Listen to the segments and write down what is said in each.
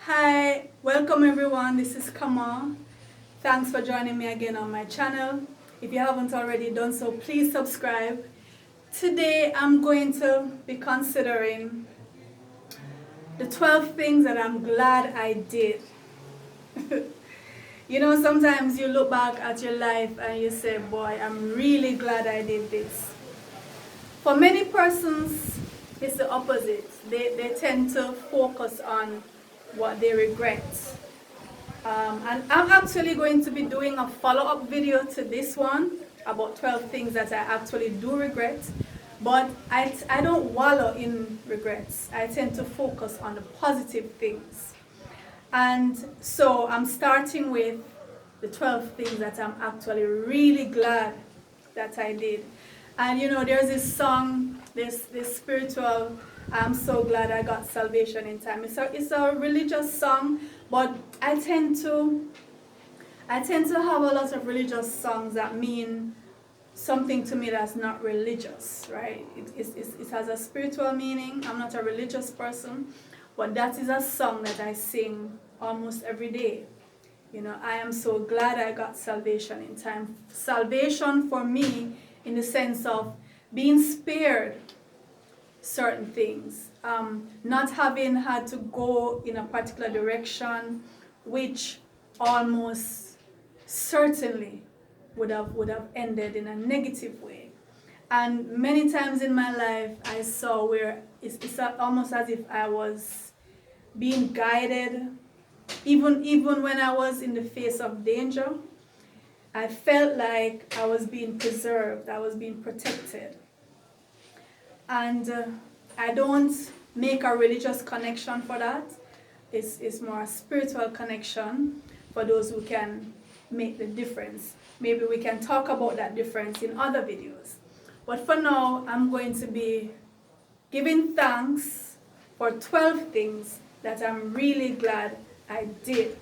Hi, welcome everyone. This is Kamau. Thanks for joining me again on my channel. If you haven't already done so, please subscribe. Today I'm going to be considering the 12 things that I'm glad I did. You know, sometimes you look back at your life and you say, boy, I'm really glad I did this. For many persons, it's the opposite. They tend to focus on what they regret. And I'm actually going to be doing a follow-up video to this one about 12 things that I actually do regret. But I don't wallow in regrets. I tend to focus on the positive things. And so I'm starting with the 12 things that I'm actually really glad that I did. And you know, there's this song, this spiritual, I'm so glad I got salvation in time. It's a religious song, but I tend to have a lot of religious songs that mean something to me that's not religious, right? It has a spiritual meaning. I'm not a religious person, but that is a song that I sing almost every day. You know, I am so glad I got salvation in time. Salvation for me in the sense of being spared certain things, not having had to go in a particular direction, which almost certainly would have ended in a negative way. And many times in my life, I saw where it's almost as if I was being guided, even when I was in the face of danger. I felt like I was being preserved, I was being protected. And I don't make a religious connection for that. It's more a spiritual connection for those who can make the difference. Maybe we can talk about that difference in other videos. But for now, I'm going to be giving thanks for 12 things that I'm really glad I did.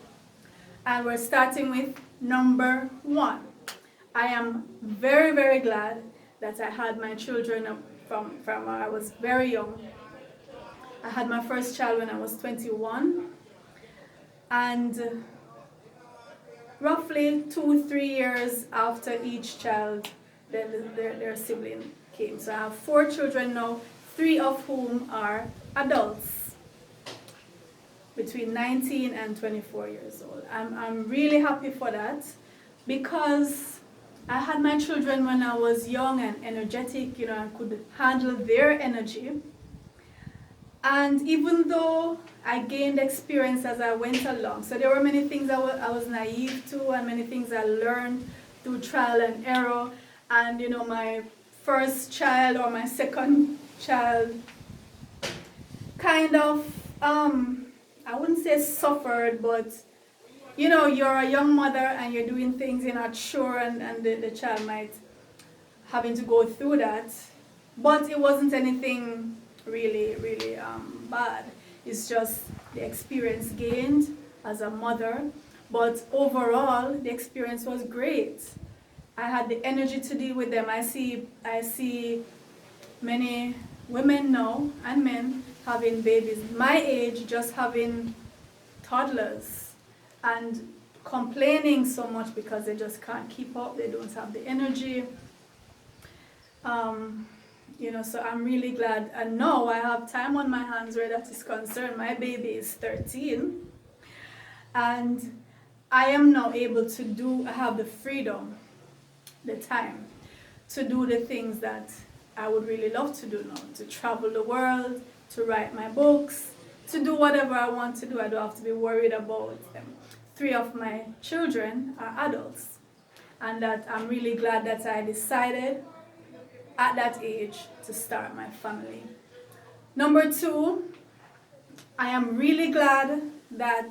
And we're starting with number 1. I am very, very glad that I had my children from when I was very young. I had my first child when I was 21. And roughly 2-3 years after each child, then their sibling came. So I have 4 children now, 3 of whom are adults between 19 and 24 years old. I'm really happy for that because I had my children when I was young and energetic, you know, I could handle their energy. And even though I gained experience as I went along, so there were many things I was naive to and many things I learned through trial and error. And you know, my first child or my second child kind of, I wouldn't say suffered, but you know, you're a young mother and you're doing things you're not sure, and the child might having to go through that. But it wasn't anything really bad. It's just the experience gained as a mother. But overall, the experience was great. I had the energy to deal with them. I see many women now and men having babies my age, just having toddlers and complaining so much because they just can't keep up, they don't have the energy. You know, so I'm really glad. And now I have time on my hands where that is concerned. My baby is 13. And I am now able to I have the freedom, the time to do the things that I would really love to do now. To travel the world, to write my books, to do whatever I want to do. I don't have to be worried about them. 3 of my children are adults. And that I'm really glad that I decided at that age to start my family. Number 2, I am really glad that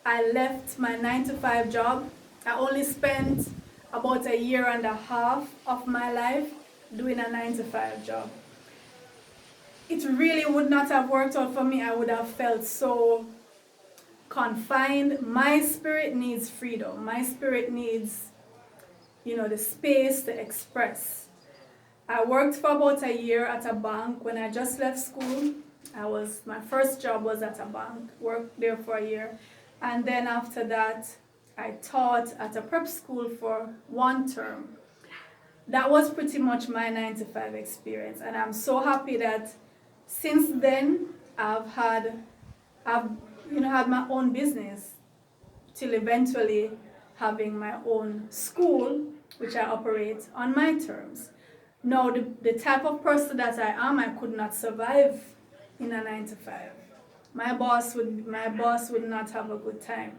I left my 9-to-5 job. I only spent about 1.5 years of my life doing a 9-to-5 job. It really would not have worked out for me. I would have felt so confined. My spirit needs freedom. My spirit needs, you know, the space to express. I worked for about 1 year at a bank when I just left school. My first job was at a bank, worked there for a year. And then after that, I taught at a prep school for 1 term. That was pretty much my 9 to 5 experience. And I'm so happy that since then, I've had my own business till eventually having my own school, which I operate on my terms. Now, the type of person that I am, I could not survive in a 9 to 5. My boss would not have a good time,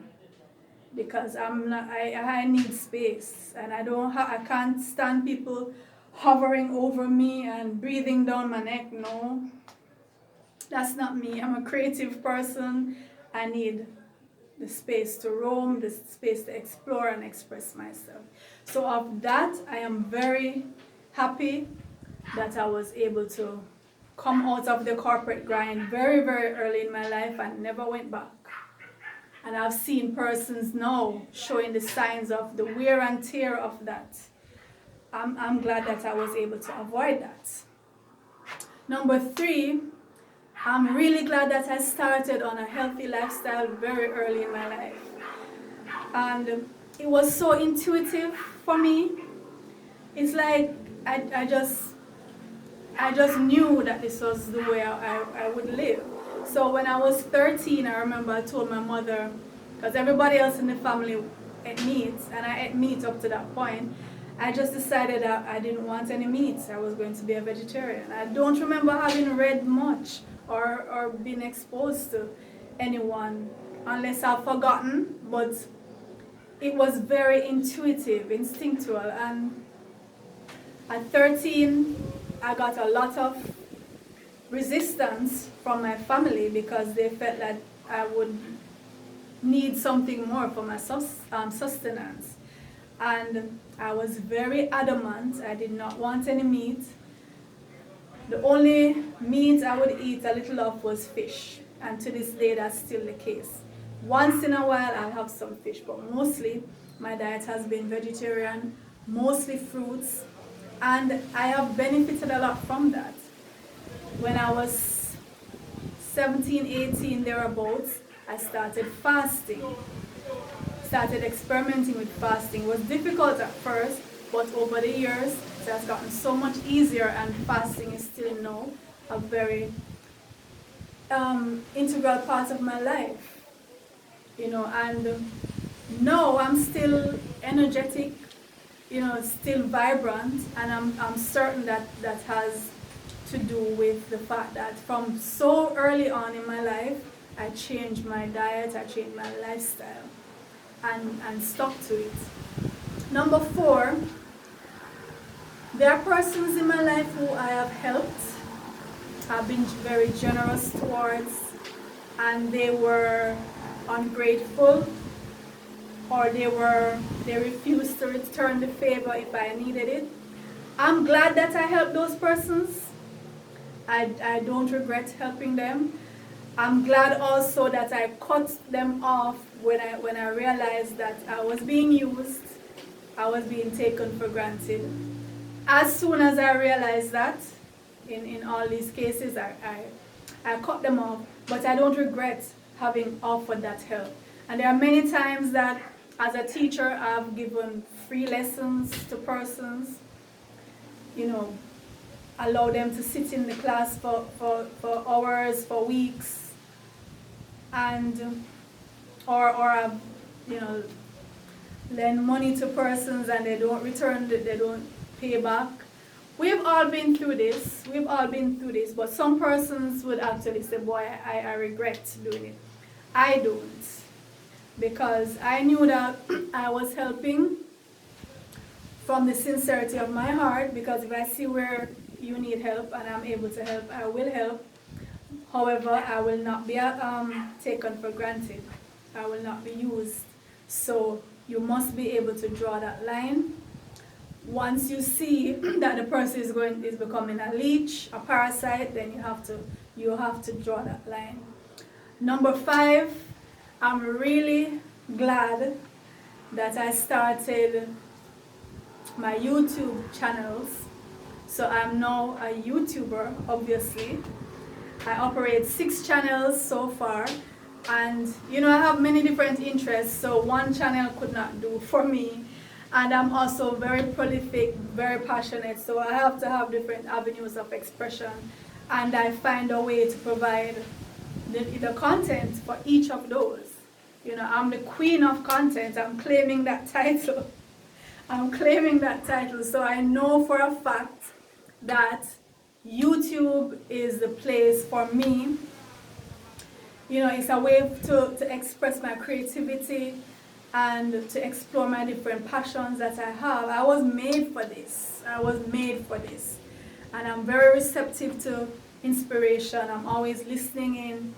because I need space, and I can't stand people hovering over me and breathing down my neck. No, that's not me. I'm a creative person. I need the space to roam, the space to explore and express myself. So of that, I am very happy that I was able to come out of the corporate grind very, very early in my life and never went back. And I've seen persons now showing the signs of the wear and tear of that. I'm glad that I was able to avoid that. Number 3, I'm really glad that I started on a healthy lifestyle very early in my life. And it was so intuitive for me. It's like I just knew that this was the way I would live. So when I was 13, I remember I told my mother, because everybody else in the family ate meat, and I ate meat up to that point, I just decided that I didn't want any meat. I was going to be a vegetarian. I don't remember having read much or been exposed to anyone, unless I've forgotten, but it was very intuitive, instinctual. And at 13, I got a lot of resistance from my family because they felt that I would need something more for my sustenance. And I was very adamant. I did not want any meat. The only meat I would eat a little of was fish. And to this day, that's still the case. Once in a while, I'll have some fish, but mostly my diet has been vegetarian, mostly fruits. And I have benefited a lot from that. When I was 17, 18, thereabouts, I started fasting. Started experimenting with fasting. It was difficult at first, but over the years, it has gotten so much easier, and fasting is still now a very integral part of my life. And now I'm still energetic, still vibrant, and I'm certain that has to do with the fact that from so early on in my life, I changed my diet, I changed my lifestyle, and stuck to it. Number 4, there are persons in my life who I have helped, have been very generous towards, and they were ungrateful, or they refused to return the favor if I needed it. I'm glad that I helped those persons. I don't regret helping them. I'm glad also that I cut them off when I realized that I was being used, I was being taken for granted. As soon as I realized that, in all these cases, I cut them off, but I don't regret having offered that help. And there are many times that as a teacher, I've given free lessons to persons, allow them to sit in the class for hours, for weeks, and or I've lend money to persons and they don't return, they don't pay back. We've all been through this. But some persons would actually say, boy, I regret doing it. I don't, because I knew that I was helping from the sincerity of my heart, because if I see where you need help and I'm able to help, I will help. However, I will not be taken for granted. I will not be used. So you must be able to draw that line. Once you see that the person is becoming a leech, a parasite, then you have to draw that line. Number 5, I'm really glad that I started my YouTube channels. So I'm now a YouTuber, obviously, I operate 6 channels so far, and you know, I have many different interests, so one channel could not do for me. And I'm also very prolific, very passionate, so I have to have different avenues of expression, and I find a way to provide the content for each of those. You know, I'm the queen of content. I'm claiming that title. I'm claiming that title. So I know for a fact that YouTube is the place for me. You know, it's a way to express my creativity and to explore my different passions that I have. I was made for this. I was made for this. And I'm very receptive to inspiration. I'm always listening in,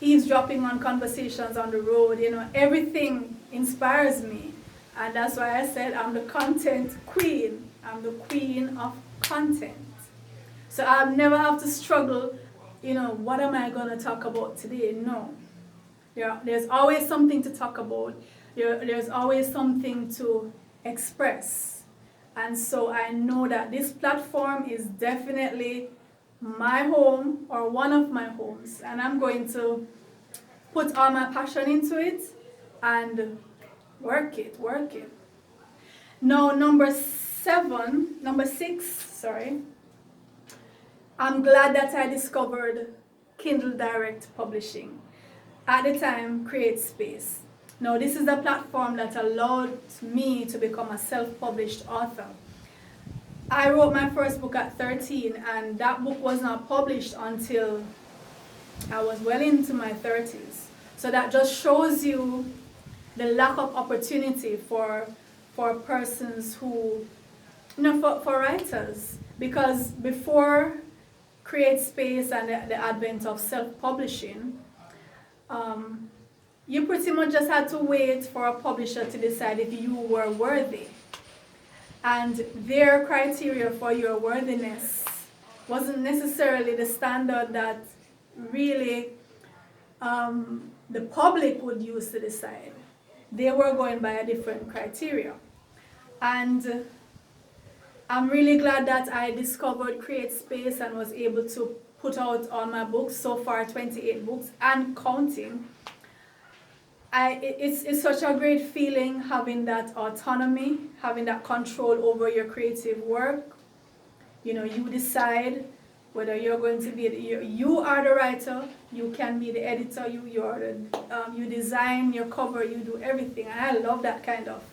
eavesdropping on conversations on the road. You know, everything inspires me. And that's why I said I'm the content queen. I'm the queen of content. So I never have to struggle, you know, what am I going to talk about today? No. There's always something to talk about. There's always something to express. And so I know that this platform is definitely my home, or one of my homes. And I'm going to put all my passion into it and work it. Now, number 6, I'm glad that I discovered Kindle Direct Publishing. At the time, CreateSpace. Now, this is the platform that allowed me to become a self-published author. I wrote my first book at 13, and that book was not published until I was well into my 30s. So that just shows you the lack of opportunity for persons who, you know, for writers. Because before CreateSpace and the advent of self-publishing, you pretty much just had to wait for a publisher to decide if you were worthy. And their criteria for your worthiness wasn't necessarily the standard that really the public would use to decide. They were going by a different criteria. And I'm really glad that I discovered CreateSpace and was able to put out all my books, so far 28 books and counting. It's such a great feeling having that autonomy, having that control over your creative work. You know, you decide whether you're going to be, you are the writer, you can be the editor, you design your cover, you do everything. And I love that kind of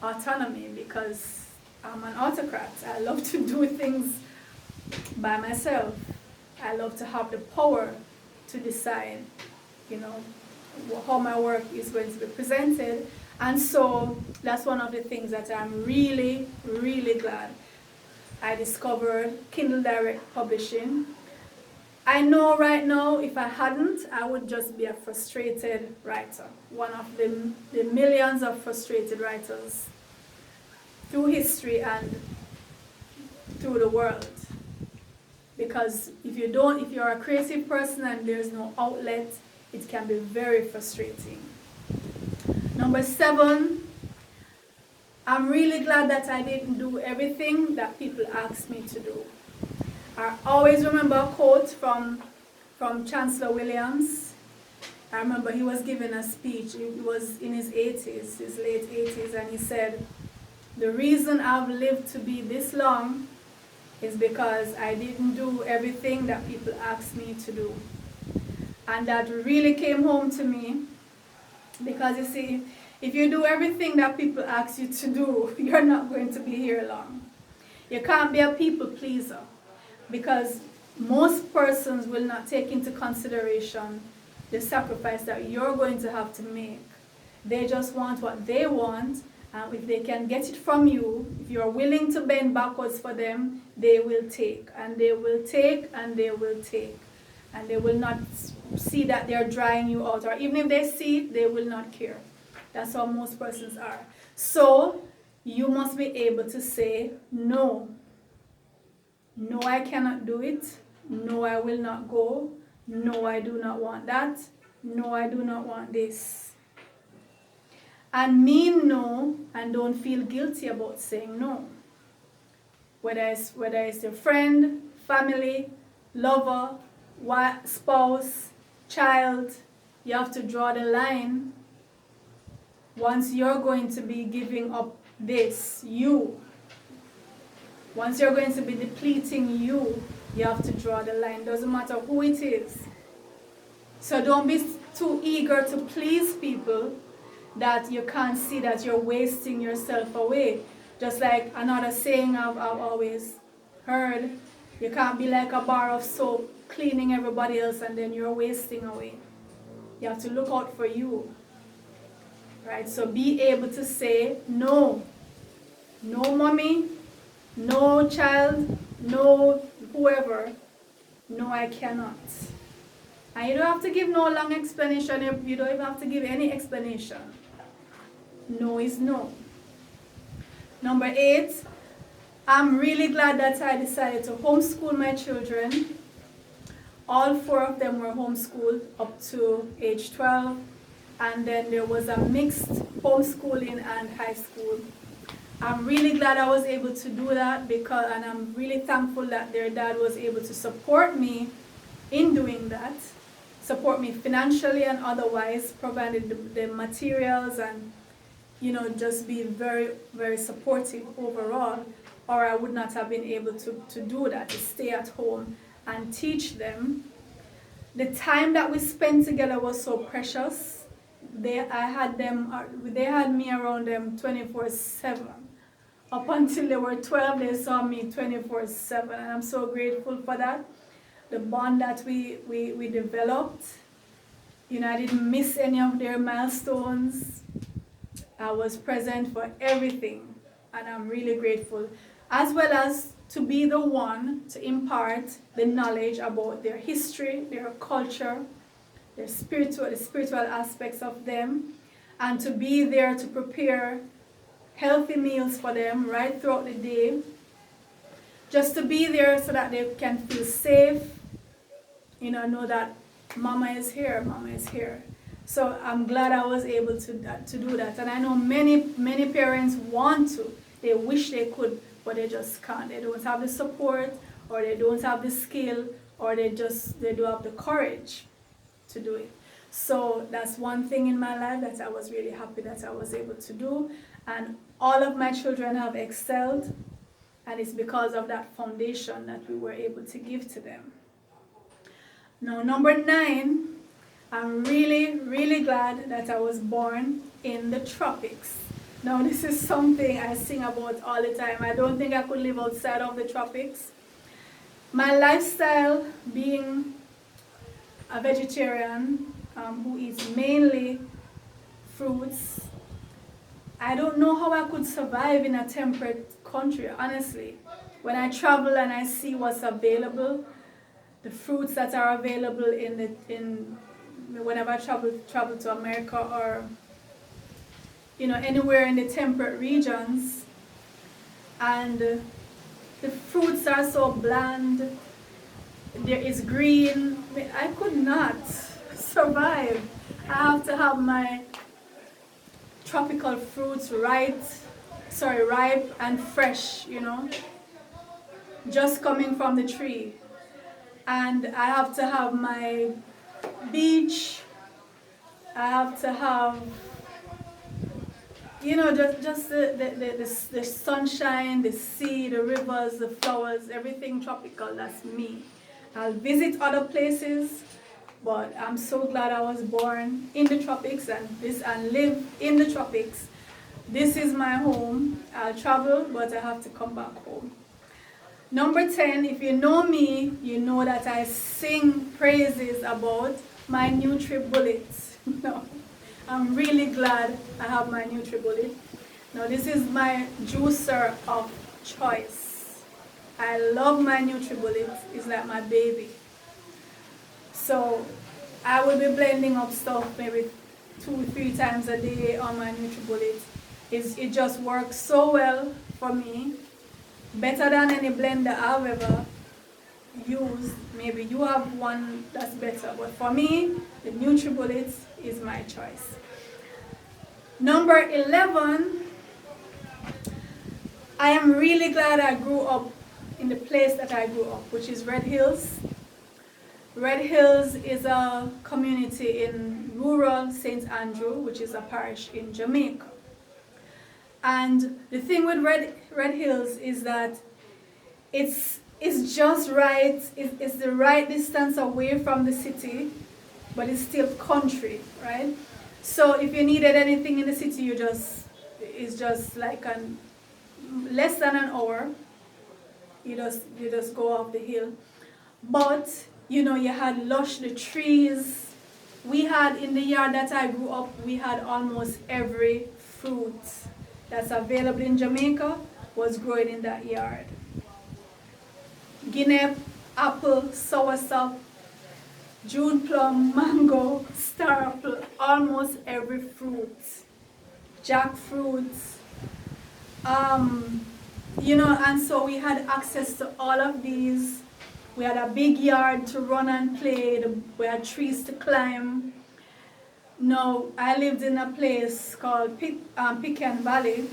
autonomy, because I'm an autocrat. I love to do things by myself. I love to have the power to decide, you know, how my work is going to be presented. And so that's one of the things that I'm really, really glad I discovered Kindle Direct Publishing. I know right now, if I hadn't, I would just be a frustrated writer. One of the millions of frustrated writers through history and through the world. Because if you're a creative person and there's no outlet, it can be very frustrating. Number 7, I'm really glad that I didn't do everything that people asked me to do. I always remember a quote from Chancellor Williams. I remember he was giving a speech. He was in his late 80s, and he said, "The reason I've lived to be this long is because I didn't do everything that people asked me to do." And that really came home to me, because you see, if you do everything that people ask you to do, you're not going to be here long. You can't be a people pleaser, because most persons will not take into consideration the sacrifice that you're going to have to make. They just want what they want, and if they can get it from you, if you're willing to bend backwards for them, they will take, and they will take, and they will take. And they will not see that they're drying you out, or even if they see it, they will not care. That's how most persons are. So you must be able to say no. No, I cannot do it. No, I will not go. No, I do not want that. No, I do not want this. And mean no, and don't feel guilty about saying no. Whether it's your friend, family, lover, wife, spouse, child, you have to draw the line. Once you're going to be giving up this, once you're going to be depleting you have to draw the line. Doesn't matter who it is. So don't be too eager to please people that you can't see that you're wasting yourself away. Just like another saying I've always heard, you can't be like a bar of soap cleaning everybody else and then you're wasting away. You have to look out for you. Right? So be able to say no. No mommy, no child, no whoever. No, I cannot. And you don't have to give no long explanation. You don't even have to give any explanation. No is no. Number 8, I'm really glad that I decided to homeschool my children. All 4 of them were homeschooled up to age 12. And then there was a mixed homeschooling and high school. I'm really glad I was able to do that and I'm really thankful that their dad was able to support me in doing that. Support me financially and otherwise, provided the materials and, just be very, very supportive overall, or I would not have been able to do that, to stay at home and teach them. The time that we spent together was so precious. They had me around them 24/7. Up until they were 12, they saw me 24/7, and I'm so grateful for that. The bond that we developed. I didn't miss any of their milestones. I was present for everything, and I'm really grateful. As well as to be the one to impart the knowledge about their history, their culture, the spiritual aspects of them, and to be there to prepare healthy meals for them right throughout the day. Just to be there so that they can feel safe, know that mama is here, mama is here. So I'm glad I was able to do that. And I know many parents want to. They wish they could, but they just can't. They don't have the support, or they don't have the skill, or they don't have the courage to do it. So that's one thing in my life that I was really happy that I was able to do. And all of my children have excelled, and it's because of that foundation that we were able to give to them. Now, number 9, I'm really, really glad that I was born in the tropics. Now, this is something I sing about all the time. I don't think I could live outside of the tropics. My lifestyle, being a vegetarian who eats mainly fruits, I don't know how I could survive in a temperate country, honestly. When I travel and I see what's available, the fruits that are available whenever I travel to America or anywhere in the temperate regions, and the fruits are so bland, there is green. I could not survive. I have to have my tropical fruits ripe and fresh, just coming from the tree. And I have to have my beach. I have to have, just the sunshine, the sea, the rivers, the flowers, everything tropical. That's me. I'll visit other places, but I'm so glad I was born in the tropics and live in the tropics. This is my home. I'll travel, but I have to come back home. Number 10, if you know me, you know that I sing praises about my Nutribullet. No, I'm really glad I have my Nutribullet. Now, this is my juicer of choice. I love my Nutribullet. It's like my baby. So I will be blending up stuff maybe 2-3 times a day on my Nutribullet. It just works so well for me. Better than any blender I've ever used. Maybe you have one that's better, but for me, the Nutribullet is my choice. Number 11, I am really glad I grew up in the place that I grew up, which is Red Hills. Red Hills is a community in rural St. Andrew, which is a parish in Jamaica. And the thing with Red Hills is that it's just right, it's the right distance away from the city, but it's still country, right? So if you needed anything in the city, it's just like less than an hour. You just go up the hill. But you had lush the trees. We had in the yard that I grew up, we had almost every fruit that's available in Jamaica was growing in that yard. Guinea, apple, soursop, June plum, mango, star apple, almost every fruit, jackfruit, and so we had access to all of these. We had a big yard to run and play. We had trees to climb. Now, I lived in a place called Peat Peak Valley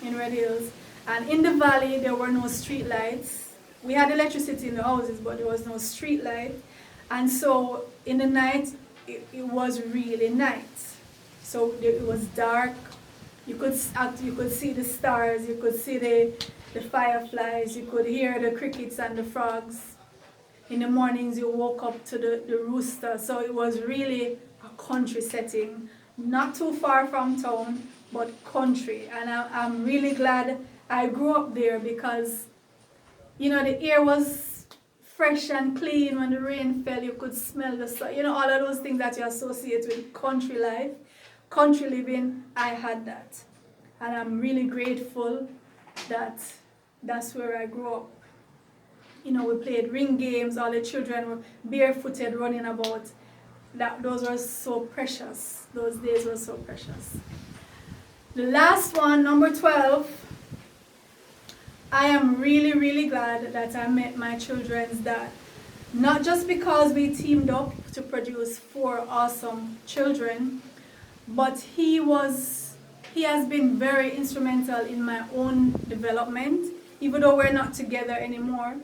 in Red Hills, and in the valley there were no street lights. We had electricity in the houses, but there was no street light. And so in the night, it was really night. So it was dark. You could see the stars. You could see the fireflies. You could hear the crickets and the frogs. In the mornings, you woke up to the rooster. So it was really a country setting, not too far from town, but country. And I'm really glad I grew up there because, the air was fresh and clean. When the rain fell, you could smell the sun. All of those things that you associate with country life, country living, I had that. And I'm really grateful that that's where I grew up. We played ring games. All the children were barefooted running about. Those were so precious. Those days were so precious. The last one, number 12, I am really, really glad that I met my children's dad. Not just because we teamed up to produce 4 awesome children, but he has been very instrumental in my own development, even though we're not together anymore.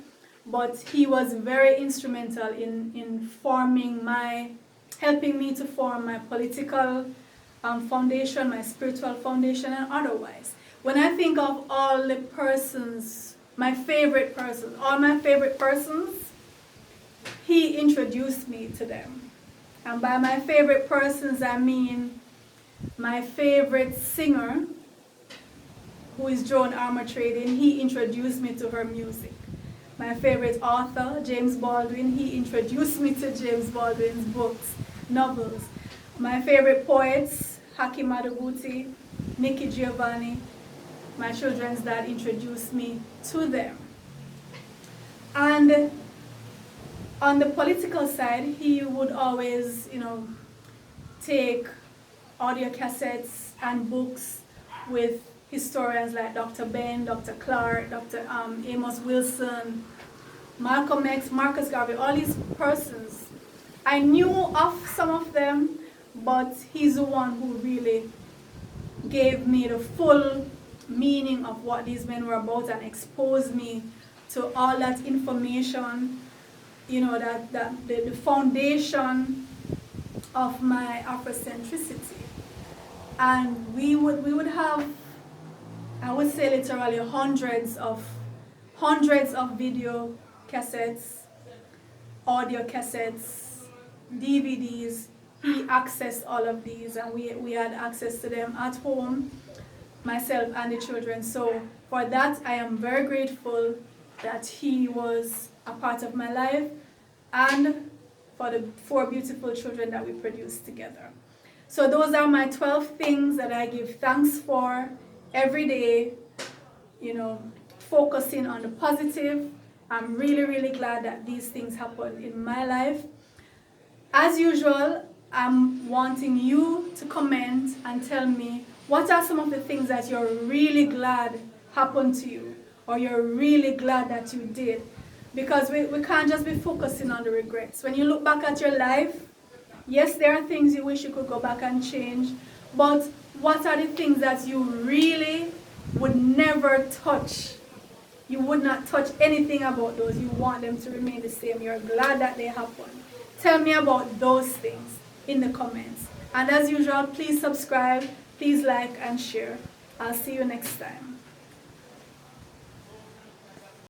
But he was very instrumental in helping me to form my political foundation, my spiritual foundation, and otherwise. When I think of all the persons, all my favorite persons, he introduced me to them. And by my favorite persons, I mean my favorite singer, who is Joan Armatrading, he introduced me to her music. My favorite author, James Baldwin, he introduced me to James Baldwin's books, novels. My favorite poets, Haki Madhubuti, Nikki Giovanni, my children's dad introduced me to them. And on the political side, he would always, take audio cassettes and books with historians like Dr. Ben, Dr. Clark, Dr. Amos Wilson, Malcolm X, Marcus Garvey, all these persons. I knew of some of them, but he's the one who really gave me the full meaning of what these men were about and exposed me to all that information, that the foundation of my Afrocentricity. And we would have, I would say literally hundreds of video cassettes, audio cassettes, DVDs. He accessed all of these, and we had access to them at home, myself and the children. So for that, I am very grateful that he was a part of my life, and for the 4 beautiful children that we produced together. So those are my 12 things that I give thanks for every day, focusing on the positive. I'm really, really glad that these things happened in my life. As usual, I'm wanting you to comment and tell me what are some of the things that you're really glad happened to you, or you're really glad that you did. Because we can't just be focusing on the regrets. When you look back at your life, yes, there are things you wish you could go back and change, but what are the things that you really would never touch? You would not touch anything about those. You want them to remain the same. You're glad that they happened. Tell me about those things in the comments. And as usual, please subscribe, please like and share. I'll see you next time.